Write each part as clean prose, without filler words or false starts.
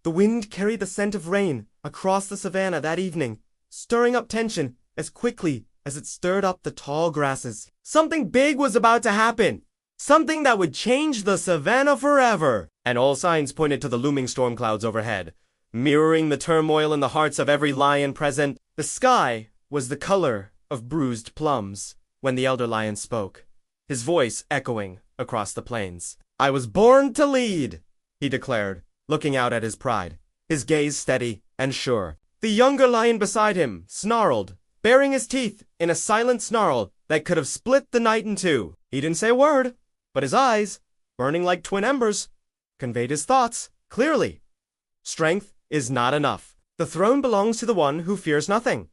The wind carried the scent of rain across the savannah that evening, stirring up tension as quickly as it stirred up the tall grasses. Something big was about to happen. Something that would change the savannah forever. And all signs pointed to the looming storm clouds overhead, mirroring the turmoil in the hearts of every lion present. The sky was the color of bruised plums when the elder lion spoke, his voice echoing across the plains. "I was born to lead," he declared, looking out at his pride, his gaze steady and sure. The younger lion beside him snarled, baring his teeth in a silent snarl that could have split the night in two. He didn't say a word, but his eyes, burning like twin embers, conveyed his thoughts clearly. Strength is not enough. The throne belongs to the one who fears nothing.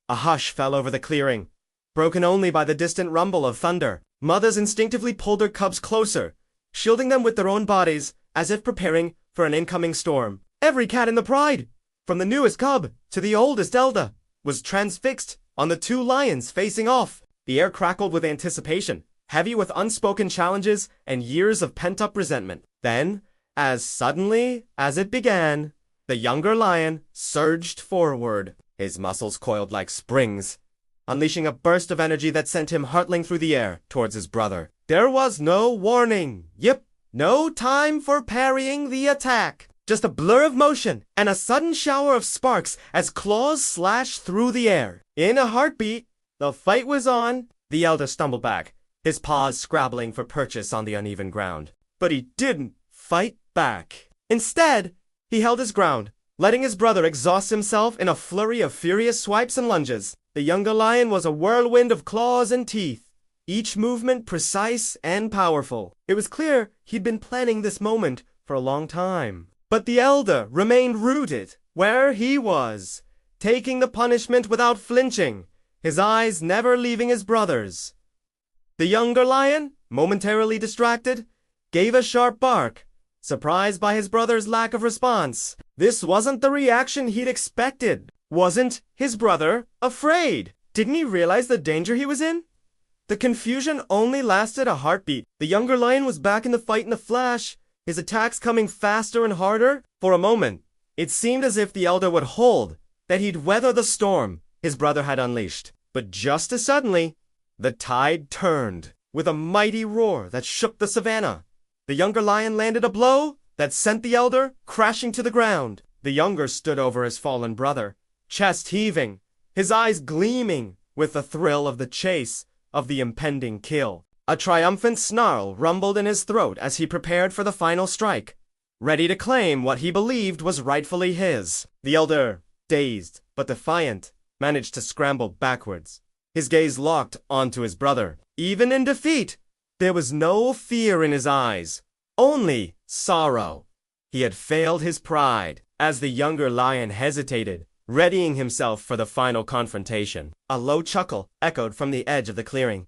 A hush fell over the clearing, broken only by the distant rumble of thunder. Mothers instinctively pulled their cubs closer, shielding them with their own bodies as if preparing for an incoming storm. Every cat in the pride, from the newest cub to the oldest elder, was transfixed on the two lions facing off. The air crackled with anticipation, heavy with unspoken challenges and years of pent-up resentment. Then, as suddenly as it began, the younger lion surged forward, his muscles coiled like springs, unleashing a burst of energy that sent him hurtling through the air towards his brother. There was no warning. No time for parrying the attack. Just a blur of motion and a sudden shower of sparks as claws slashed through the air. In a heartbeat, the fight was on. The elder stumbled back, his paws scrabbling for purchase on the uneven ground. But he didn't fight back. Instead, he held his ground, letting his brother exhaust himself in a flurry of furious swipes and lunges. The younger lion was a whirlwind of claws and teeth, each movement precise and powerful. It was clear he'd been planning this moment for a long time. But the elder remained rooted where he was, taking the punishment without flinching, his eyes never leaving his brother's. The younger lion, momentarily distracted, gave a sharp bark, surprised by his brother's lack of response. This wasn't the reaction he'd expected. Wasn't his brother afraid? Didn't he realize the danger he was in? The confusion only lasted a heartbeat. The younger lion was back in the fight in a flash, his attacks coming faster and harder. For a moment, it seemed as if the elder would hold, that he'd weather the storm his brother had unleashed. But just as suddenly, the tide turned. With a mighty roar that shook the savannah, the younger lion landed a blow that sent the elder crashing to the ground. The younger stood over his fallen brother, chest heaving, his eyes gleaming with the thrill of the chase, of the impending kill. A triumphant snarl rumbled in his throat as he prepared for the final strike, ready to claim what he believed was rightfully his. The elder, dazed but defiant, managed to scramble backwards, his gaze locked onto his brother. Even in defeat, there was no fear in his eyes, only sorrow. He had failed his pride. As the younger lion hesitated, readying himself for the final confrontation, a low chuckle echoed from the edge of the clearing.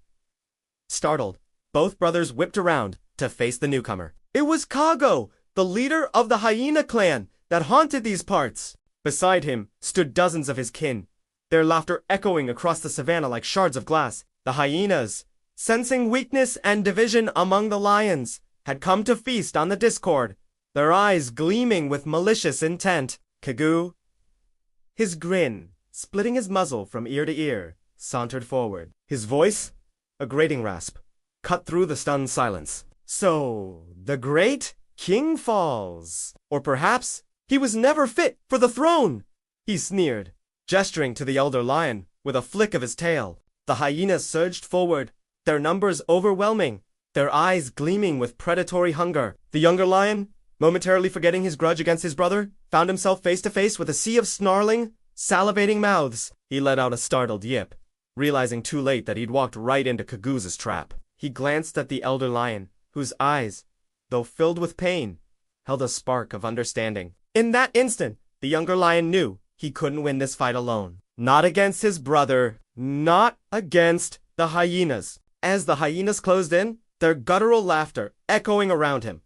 Startled, both brothers whipped around to face the newcomer. It was Kago, the leader of the hyena clan that haunted these parts. Beside him stood dozens of his kin, their laughter echoing across the savannah like shards of glass. The hyenas, sensing weakness and division among the lions, had come to feast on the discord, their eyes gleaming with malicious intent. Kagu, his grin splitting his muzzle from ear to ear, sauntered forward. His voice, a grating rasp, cut through the stunned silence. So, the great king falls. Or perhaps he was never fit for the throne, he sneered, gesturing to the elder lion with a flick of his tail. The hyenas surged forward, their numbers overwhelming, their eyes gleaming with predatory hunger. The younger lion, momentarily forgetting his grudge against his brother, found himself face to face with a sea of snarling, salivating mouths. He let out a startled yip, realizing too late that he'd walked right into Kagu's trap. He glanced at the elder lion, whose eyes, though filled with pain, held a spark of understanding. In that instant, the younger lion knew he couldn't win this fight alone. Not against his brother, not against the hyenas. As the hyenas closed in, their guttural laughter echoing around him,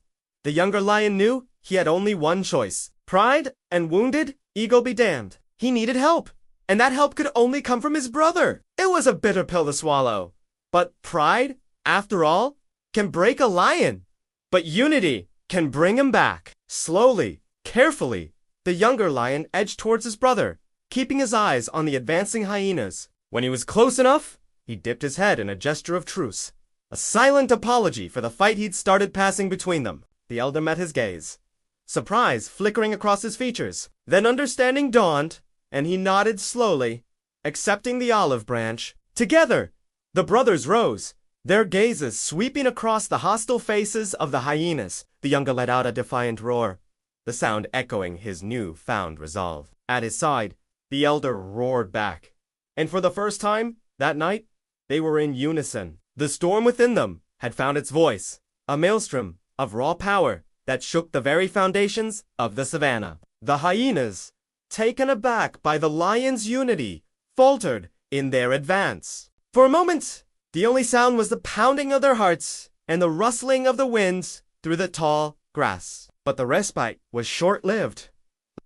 the younger lion knew he had only one choice. Pride and wounded, ego be damned. He needed help, and that help could only come from his brother. It was a bitter pill to swallow. But pride, after all, can break a lion. But unity can bring him back. Slowly, Carefully, the younger lion edged towards his brother, keeping his eyes on the advancing hyenas. When he was close enough, he dipped his head in a gesture of truce, a silent apology for the fight he'd started passing between them. The elder met his gaze, surprise flickering across his features. Then understanding dawned, and he nodded slowly, accepting the olive branch. Together, the brothers rose, their gazes sweeping across the hostile faces of the hyenas. The younger let out a defiant roar, the sound echoing his new-found resolve. At his side, the elder roared back, and for the first time that night, they were in unison. The storm within them had found its voice, a maelstrom of raw power that shook the very foundations of the savannah. The hyenas, taken aback by the lions' unity, faltered in their advance. For a moment, the only sound was the pounding of their hearts and the rustling of the winds through the tall grass. But the respite was short-lived.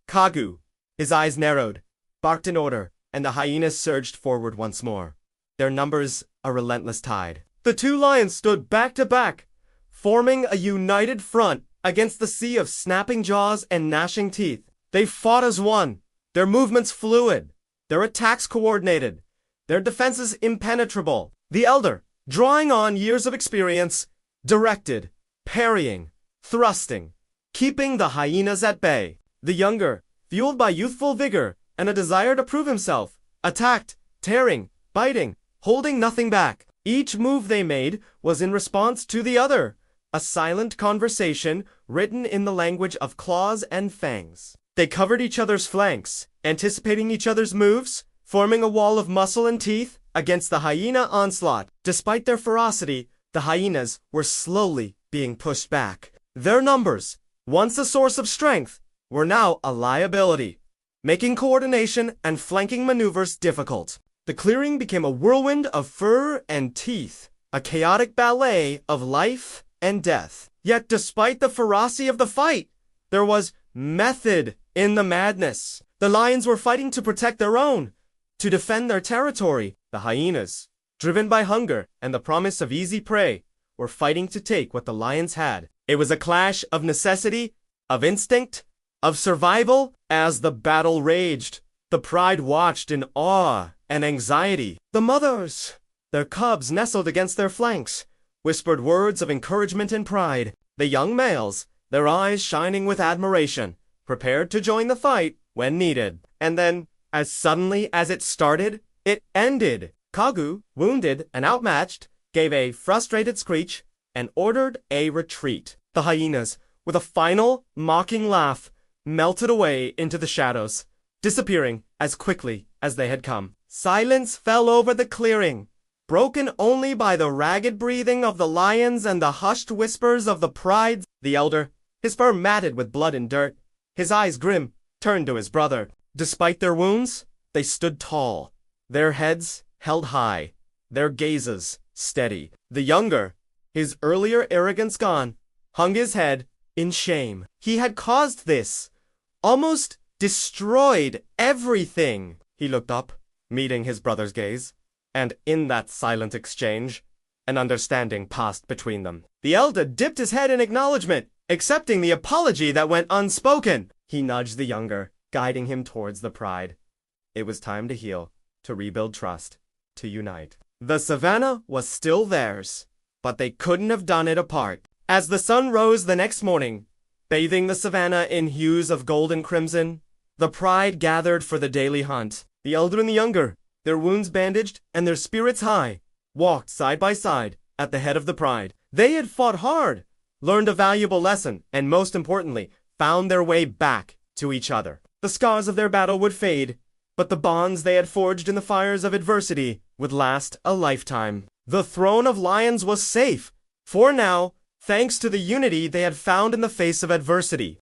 Kagu, his eyes narrowed, barked in order, and the hyenas surged forward once more, their numbers a relentless tide. The two lions stood back to back, forming a united front against the sea of snapping jaws and gnashing teeth. They fought as one, their movements fluid, their attacks coordinated, their defenses impenetrable. The elder, drawing on years of experience, directed, parrying, thrusting, keeping the hyenas at bay. The younger, fueled by youthful vigor and a desire to prove himself, attacked, tearing, biting, holding nothing back. Each move they made was in response to the other, a silent conversation written in the language of claws and fangs. They covered each other's flanks, anticipating each other's moves, forming a wall of muscle and teeth against the hyena onslaught. Despite their ferocity, the hyenas were slowly being pushed back. Their numbers, once a source of strength, were now a liability, making coordination and flanking maneuvers difficult. The clearing became a whirlwind of fur and teeth, a chaotic ballet of life and death. Yet despite the ferocity of the fight, there was method in the madness. The lions were fighting to protect their own, to defend their territory. The hyenas, driven by hunger and the promise of easy prey, were fighting to take what the lions had. It was a clash of necessity, of instinct, of survival. As the battle raged, the pride watched in awe and anxiety. The mothers, their cubs nestled against their flanks, whispered words of encouragement and pride. The young males, their eyes shining with admiration, prepared to join the fight when needed. And then, as suddenly as it started, it ended. Kagu, wounded and outmatched, gave a frustrated screech and ordered a retreat. The hyenas, with a final, mocking laugh, melted away into the shadows, disappearing as quickly as they had come. Silence fell over the clearing, broken only by the ragged breathing of the lions and the hushed whispers of the pride. The elder, his fur matted with blood and dirt, his eyes grim, turned to his brother. Despite their wounds, they stood tall, their heads held high, their gazes steady. The younger, his earlier arrogance gone, hung his head in shame. He had caused this, almost destroyed everything. He looked up, meeting his brother's gaze, and in that silent exchange, an understanding passed between them. The elder dipped his head in acknowledgement, accepting the apology that went unspoken. He nudged the younger, guiding him towards the pride. It was time to heal, to rebuild trust, to unite. The savannah was still theirs, but they couldn't have done it apart. As the sun rose the next morning, bathing the savannah in hues of gold and crimson, the pride gathered for the daily hunt. The elder and the younger, their wounds bandaged and their spirits high, walked side by side at the head of the pride. They had fought hard, learned a valuable lesson, and most importantly, found their way back to each other. The scars of their battle would fade, but the bonds they had forged in the fires of adversity would last a lifetime. The throne of lions was safe, for now, thanks to the unity they had found in the face of adversity.